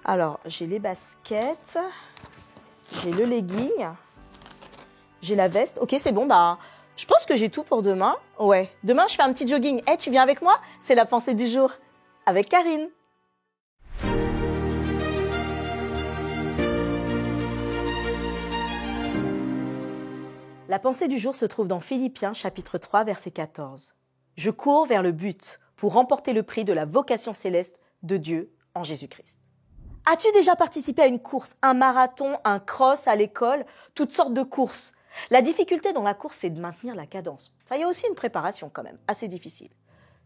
Alors, j'ai les baskets, j'ai le legging, j'ai la veste. Ok, c'est bon, je pense que j'ai tout pour demain. Ouais, demain, je fais un petit jogging. Hey, tu viens avec moi? C'est la pensée du jour avec Karine. La pensée du jour se trouve dans Philippiens, chapitre 3, verset 14. « Je cours vers le but pour remporter le prix de la vocation céleste de Dieu en Jésus-Christ. » As-tu déjà participé à une course, un marathon, un cross à l'école, toutes sortes de courses? La difficulté dans la course, c'est de maintenir la cadence. Enfin, il y a aussi une préparation quand même, assez difficile.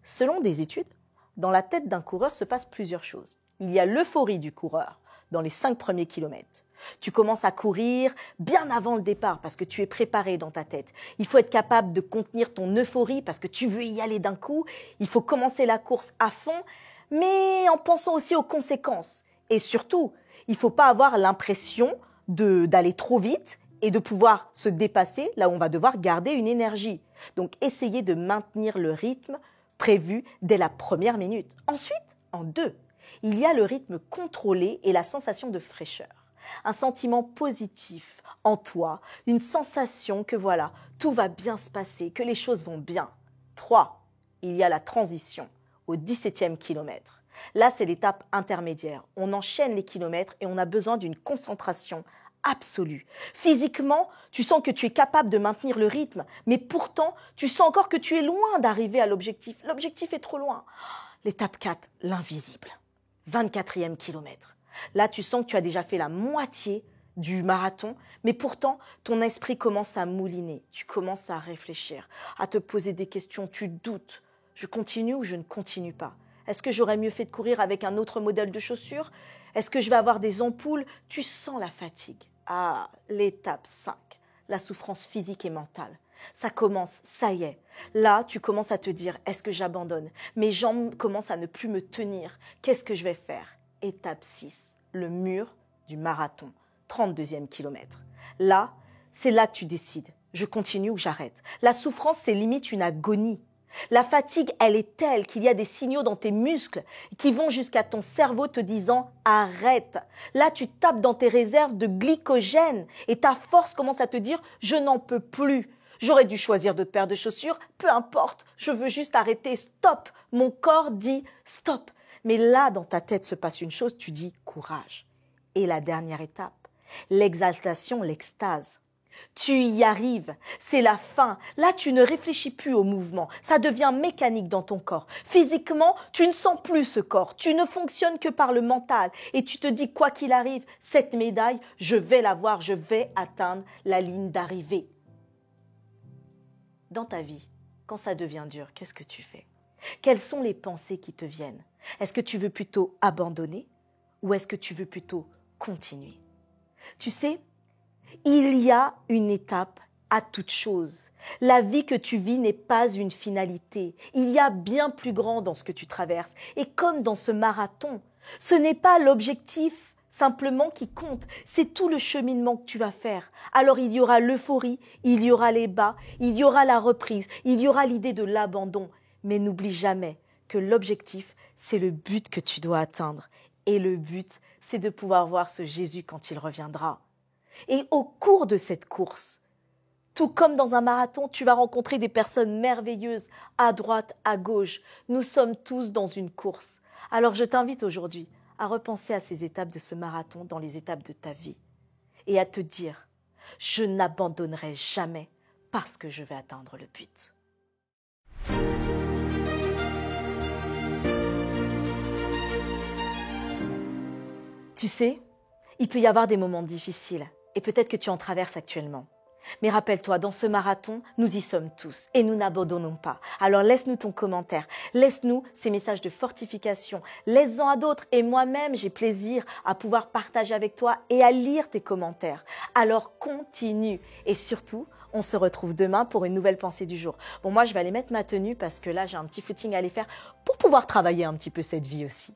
Selon des études, dans la tête d'un coureur se passent plusieurs choses. Il y a l'euphorie du coureur dans les 5 premiers kilomètres. Tu commences à courir bien avant le départ parce que tu es préparé dans ta tête. Il faut être capable de contenir ton euphorie parce que tu veux y aller d'un coup. Il faut commencer la course à fond, mais en pensant aussi aux conséquences. Et surtout, il ne faut pas avoir l'impression d'aller trop vite et de pouvoir se dépasser là où on va devoir garder une énergie. Donc, essayez de maintenir le rythme prévu dès la première minute. Ensuite, en 2, il y a le rythme contrôlé et la sensation de fraîcheur. Un sentiment positif en toi, une sensation que voilà, tout va bien se passer, que les choses vont bien. 3, il y a la transition au 17e kilomètre. Là, c'est l'étape intermédiaire. On enchaîne les kilomètres et on a besoin d'une concentration absolue. Physiquement, tu sens que tu es capable de maintenir le rythme, mais pourtant, tu sens encore que tu es loin d'arriver à l'objectif. L'objectif est trop loin. L'étape 4, l'invisible. 24e kilomètre. Là, tu sens que tu as déjà fait la moitié du marathon, mais pourtant, ton esprit commence à mouliner. Tu commences à réfléchir, à te poser des questions. Tu doutes. Je continue ou je ne continue pas? Est-ce que j'aurais mieux fait de courir avec un autre modèle de chaussures? Est-ce que je vais avoir des ampoules? Tu sens la fatigue. Ah, l'étape 5, la souffrance physique et mentale. Ça commence, ça y est. Là, tu commences à te dire, est-ce que j'abandonne? Mes jambes commencent à ne plus me tenir. Qu'est-ce que je vais faire? Étape 6, le mur du marathon, 32e kilomètre. Là, c'est là que tu décides. Je continue ou j'arrête. La souffrance, c'est limite une agonie. La fatigue, elle est telle qu'il y a des signaux dans tes muscles qui vont jusqu'à ton cerveau te disant « arrête ». Là, tu tapes dans tes réserves de glycogène et ta force commence à te dire « je n'en peux plus ». J'aurais dû choisir d'autres paires de chaussures, peu importe, je veux juste arrêter, stop. Mon corps dit stop. Mais là, dans ta tête se passe une chose, tu dis courage. Et la dernière étape, l'exaltation, l'extase. Tu y arrives, c'est la fin. Là, tu ne réfléchis plus au mouvement, ça devient mécanique dans ton corps. Physiquement, tu ne sens plus ce corps, tu ne fonctionnes que par le mental. Et tu te dis, quoi qu'il arrive, cette médaille, je vais l'avoir, je vais atteindre la ligne d'arrivée. Dans ta vie, quand ça devient dur, qu'est-ce que tu fais? Quelles sont les pensées qui te viennent? Est-ce que tu veux plutôt abandonner ou est-ce que tu veux plutôt continuer? Tu sais, il y a une étape à toute chose. La vie que tu vis n'est pas une finalité. Il y a bien plus grand dans ce que tu traverses. Et comme dans ce marathon, ce n'est pas l'objectif simplement qui compte, c'est tout le cheminement que tu vas faire. Alors il y aura l'euphorie, il y aura les bas, il y aura la reprise, il y aura l'idée de l'abandon. Mais n'oublie jamais que l'objectif, c'est le but que tu dois atteindre. Et le but, c'est de pouvoir voir ce Jésus quand il reviendra. Et au cours de cette course, tout comme dans un marathon, tu vas rencontrer des personnes merveilleuses à droite, à gauche. Nous sommes tous dans une course. Alors je t'invite aujourd'hui à repenser à ces étapes de ce marathon dans les étapes de ta vie et à te dire « Je n'abandonnerai jamais parce que je vais atteindre le but ». Tu sais, il peut y avoir des moments difficiles et peut-être que tu en traverses actuellement. Mais rappelle-toi, dans ce marathon, nous y sommes tous et nous n'abandonnons pas. Alors laisse-nous ton commentaire, laisse-nous ces messages de fortification, laisse-en à d'autres et moi-même j'ai plaisir à pouvoir partager avec toi et à lire tes commentaires. Alors continue et surtout, on se retrouve demain pour une nouvelle pensée du jour. Bon, moi je vais aller mettre ma tenue parce que là j'ai un petit footing à aller faire pour pouvoir travailler un petit peu cette vie aussi.